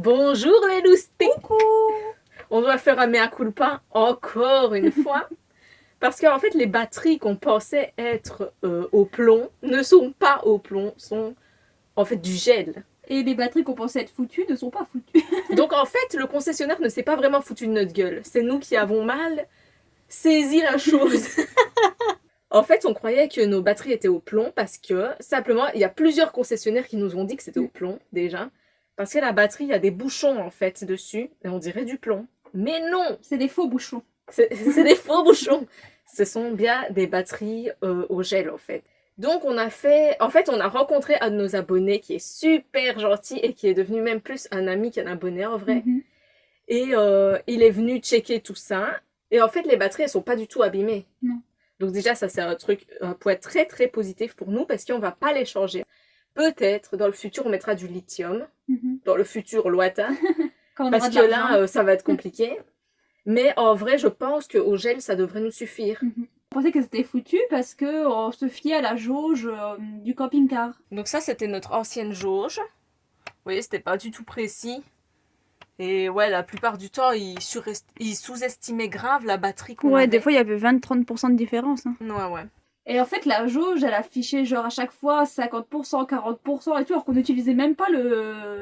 Bonjour les loustiques. Coucou. On doit faire un mea culpa encore une fois. Parce qu'en fait, les batteries qu'on pensait être au plomb ne sont pas au plomb, sont en fait du gel. Et les batteries qu'on pensait être foutues ne sont pas foutues. Donc en fait, le concessionnaire ne s'est pas vraiment foutu de notre gueule. C'est nous qui avons mal saisi la chose. En fait, on croyait que nos batteries étaient au plomb parce que, simplement, il y a plusieurs concessionnaires qui nous ont dit que c'était au plomb, déjà. Parce que la batterie, il y a des bouchons, en fait, dessus, et on dirait du plomb. Mais non! C'est des faux bouchons. C'est des faux bouchons. Ce sont bien des batteries au gel, en fait. Donc, on a rencontré un de nos abonnés qui est super gentil et qui est devenu même plus un ami qu'un abonné, en vrai. Et il est venu checker tout ça. Et en fait, les batteries, elles sont pas du tout abîmées. Non. Donc déjà, ça c'est un truc, un point très très positif pour nous parce qu'on va pas les changer. Peut-être dans le futur on mettra du lithium, dans le futur lointain, parce que là ça va être compliqué. Mais en vrai, je pense qu'au gel ça devrait nous suffire. On pensait que c'était foutu parce qu'on se fiait à la jauge du camping-car. Donc ça c'était notre ancienne jauge. Vous voyez, c'était pas du tout précis. Et ouais, la plupart du temps, ils sous-estimaient grave la batterie qu'on avait. Ouais, des fois, il y avait 20-30% de différence. Hein. Ouais. Et en fait, la jauge, elle affichait genre à chaque fois 50%, 40% et tout, alors qu'on n'utilisait même pas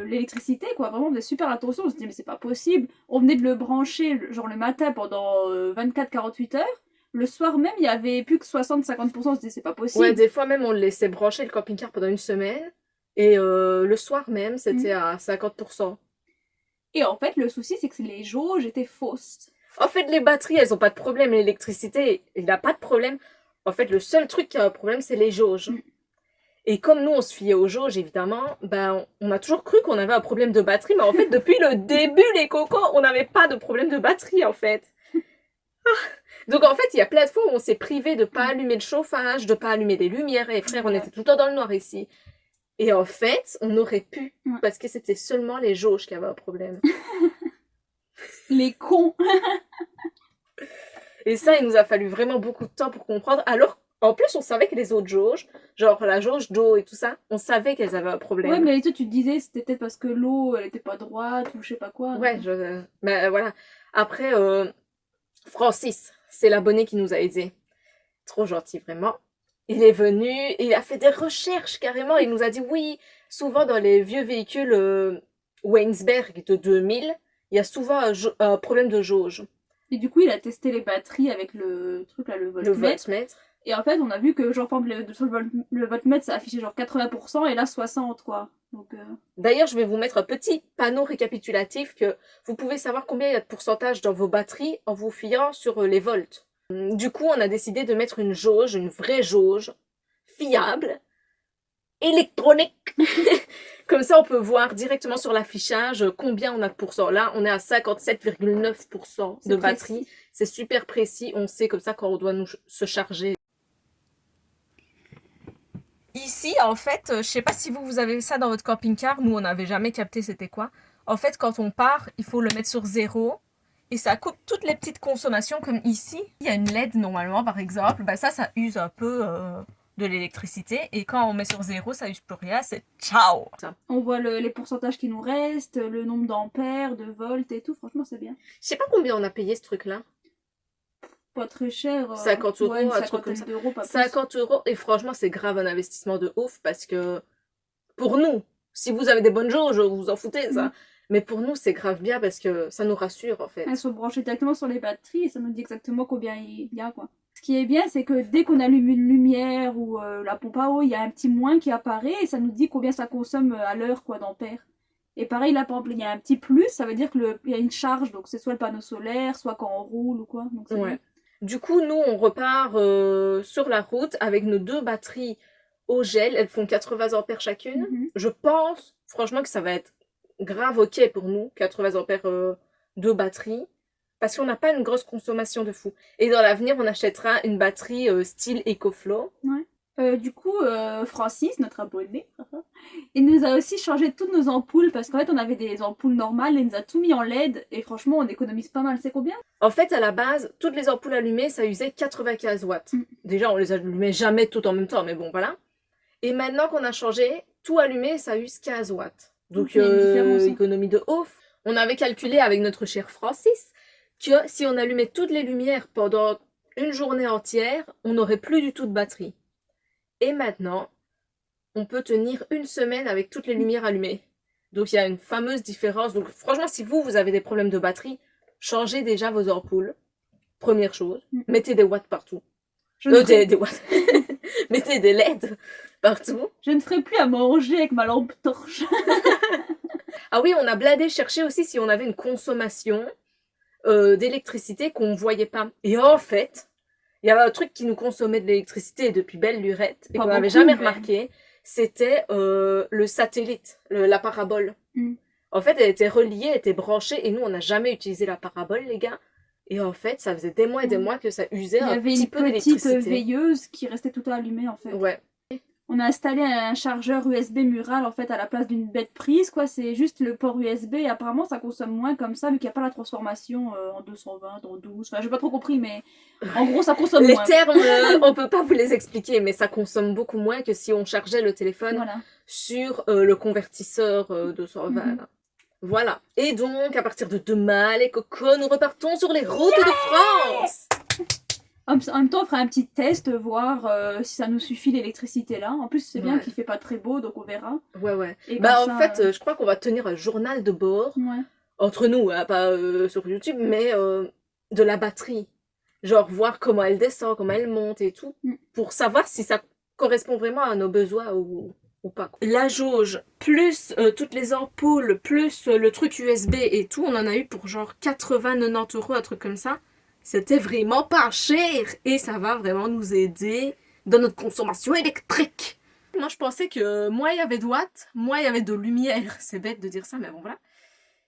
l'électricité, quoi. Vraiment, on faisait super attention. On se disait, mais c'est pas possible. On venait de le brancher, genre le matin pendant 24-48 heures. Le soir même, il y avait plus que 60-50%. On se disait, c'est pas possible. Ouais, des fois même, on le laissait brancher le camping-car pendant une semaine. Et le soir même, c'était à 50%. Et en fait, le souci, c'est que les jauges étaient fausses. En fait, les batteries, elles ont pas de problème. L'électricité, il n'a pas de problème. En fait, le seul truc qui a un problème, c'est les jauges. Et comme nous, on se fiait aux jauges, évidemment, ben, on a toujours cru qu'on avait un problème de batterie. Mais en fait, depuis le début, les cocos, on n'avait pas de problème de batterie, en fait. Donc, en fait, il y a plein de fois où on s'est privé de pas allumer le chauffage, de pas allumer les lumières. Et frère, on était tout le temps dans le noir ici. Et en fait, on aurait pu, parce que c'était seulement les jauges qui avaient un problème. Les cons. Et ça, il nous a fallu vraiment beaucoup de temps pour comprendre. Alors, en plus, on savait que les autres jauges, genre la jauge d'eau et tout ça, on savait qu'elles avaient un problème. Ouais, mais toi, tu te disais c'était peut-être parce que l'eau, elle était pas droite ou je sais pas quoi. Ouais, ben voilà. Après, Francis, c'est l'abonné qui nous a aidés. Trop gentil, vraiment. Il est venu, il a fait des recherches carrément. Il nous a dit oui, souvent dans les vieux véhicules Weinsberg de 2000, il y a souvent un problème de jauge. Et du coup, il a testé les batteries avec le truc là, le voltmètre. Et en fait, on a vu que genre par exemple, sur le voltmètre, ça affichait genre 80% et là 60 quoi. Donc, D'ailleurs, je vais vous mettre un petit panneau récapitulatif que vous pouvez savoir combien il y a de pourcentage dans vos batteries en vous fiant sur les volts. Du coup, on a décidé de mettre une jauge, une vraie jauge, fiable, électronique. Comme ça, on peut voir directement sur l'affichage combien on a de pourcents. Là, on est à 57,9% de batterie. C'est super précis. On sait comme ça quand on doit se charger. Ici, en fait, je sais pas si vous avez ça dans votre camping-car. Nous, on n'avait jamais capté c'était quoi. En fait, quand on part, il faut le mettre sur 0. Et ça coupe toutes les petites consommations comme ici. Il y a une LED normalement, par exemple. Ben ça use un peu de l'électricité. Et quand on met sur 0, ça use plus rien. C'est ciao. On voit les pourcentages qui nous restent, le nombre d'ampères, de volts et tout. Franchement, c'est bien. Je sais pas combien on a payé ce truc-là. Pas très cher. 50 euros, ouais, un truc comme ça. 50 euros. Et franchement, c'est grave un investissement de ouf parce que pour nous, si vous avez des bonnes jauges, vous vous en foutez, ça. Mais pour nous, c'est grave bien parce que ça nous rassure, en fait. Elles sont branchées directement sur les batteries et ça nous dit exactement combien il y a, quoi. Ce qui est bien, c'est que dès qu'on allume une lumière ou la pompe à eau, il y a un petit moins qui apparaît et ça nous dit combien ça consomme à l'heure, quoi, d'ampères. Et pareil, là, par exemple, il y a un petit plus, ça veut dire qu'il y a une charge, donc c'est soit le panneau solaire, soit quand on roule ou quoi. Donc ouais. Du coup, nous, on repart sur la route avec nos 2 batteries au gel. Elles font 80 ampères chacune. Je pense, franchement, que ça va être grave ok pour nous, 80 ampères de batterie, parce qu'on n'a pas une grosse consommation de fou. Et dans l'avenir, on achètera une batterie style EcoFlow. Ouais. Du coup, Francis, notre abonné, il nous a aussi changé toutes nos ampoules, parce qu'en fait, on avait des ampoules normales, et il nous a tout mis en LED, et franchement, on économise pas mal. C'est combien? En fait, à la base, toutes les ampoules allumées, ça usait 95 watts. Déjà, on les allumait jamais toutes en même temps, mais bon, voilà. Et maintenant qu'on a changé, tout allumé, ça use 15 watts. Donc, il y a une différence, hein. économie de ouf. On avait calculé avec notre cher Francis que si on allumait toutes les lumières pendant une journée entière, on n'aurait plus du tout de batterie. Et maintenant, on peut tenir une semaine avec toutes les lumières allumées. Donc, il y a une fameuse différence. Donc, franchement, si vous avez des problèmes de batterie, changez déjà vos ampoules. Première chose. Mettez des watts partout. Des watts. Mettez des LED partout. Je ne ferai plus à manger avec ma lampe torche. Ah oui, on a bladé chercher aussi si on avait une consommation d'électricité qu'on ne voyait pas. Et en fait, il y avait un truc qui nous consommait de l'électricité depuis belle lurette et Pas qu'on n'avait beaucoup, jamais mais- remarqué. C'était le satellite, la parabole. Mm. En fait, elle était reliée, elle était branchée et nous, on n'a jamais utilisé la parabole, les gars. Et en fait, ça faisait des mois et des mois que ça usait Il y un avait petit une peu petite d'électricité. veilleuse qui restait tout le temps allumée, en fait. Ouais. On a installé un chargeur USB mural, en fait, à la place d'une bête prise, quoi. C'est juste le port USB, et apparemment, ça consomme moins comme ça, vu qu'il n'y a pas la transformation en 220, en 12. Enfin, j'ai pas trop compris, mais en gros, ça consomme Les moins. termes, on peut pas vous les expliquer, mais ça consomme beaucoup moins que si on chargeait le téléphone Voilà. sur le convertisseur 220. Mhm. là. Voilà. Et donc, à partir de demain, les cocos, nous repartons sur les routes de France. En même temps, on fera un petit test, voir si ça nous suffit l'électricité là. En plus, c'est bien Ouais. qu'il fait pas très beau, donc on verra. Ouais, ouais. Et Bah, comme en ça, fait, je crois qu'on va tenir un journal de bord, ouais. entre nous, hein, pas sur YouTube, mais de la batterie. Genre, voir comment elle descend, comment elle monte et tout, Mm. pour savoir si ça correspond vraiment à nos besoins ou pas. La jauge, plus toutes les ampoules, plus le truc USB et tout, on en a eu pour genre 80-90 €, un truc comme ça. C'était vraiment pas cher et ça va vraiment nous aider dans notre consommation électrique. Moi, je pensais que moins il y avait de watts, moins il y avait de lumière. C'est bête de dire ça, mais bon, voilà.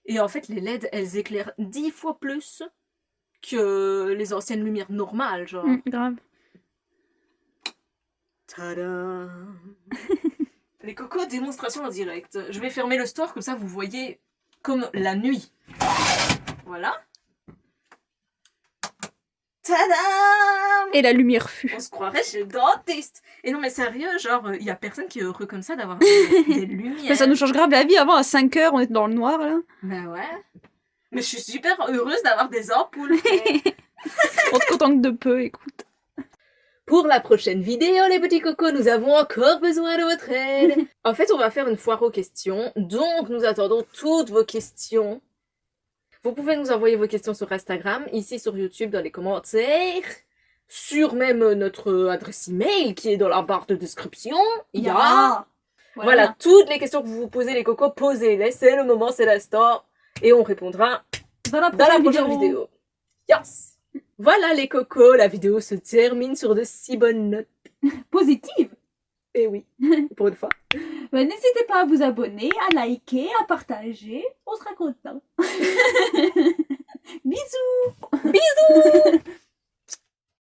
Et en fait, les LED, elles éclairent 10 fois plus que les anciennes lumières normales, genre. Grave. Tada. Les cocos, démonstration en direct. Je vais fermer le store, comme ça vous voyez comme la nuit. Voilà. Tada. Et la lumière fut. On se croirait chez le dentiste. Et non mais sérieux, genre, il y a personne qui est heureux comme ça d'avoir des lumières. Mais ça nous change grave la vie. Avant, à 5 heures, on était dans le noir, là. Ben ouais. Mais je suis super heureuse d'avoir des ampoules. On te contente de peu, écoute. Pour la prochaine vidéo, les petits cocos, nous avons encore besoin de votre aide. En fait, on va faire une foire aux questions, donc nous attendons toutes vos questions. Vous pouvez nous envoyer vos questions sur Instagram, ici sur YouTube dans les commentaires, sur même notre adresse email qui est dans la barre de description. Il y a... Voilà, toutes les questions que vous vous posez, les cocos, posez-les. C'est le moment, c'est l'instant. Et on répondra Dans la dans la prochaine prochaine vidéo. Yes! Voilà les cocos, la vidéo se termine sur de si bonnes notes. Positive. Et oui, pour une fois. N'hésitez pas à vous abonner, à liker, à partager. On sera content.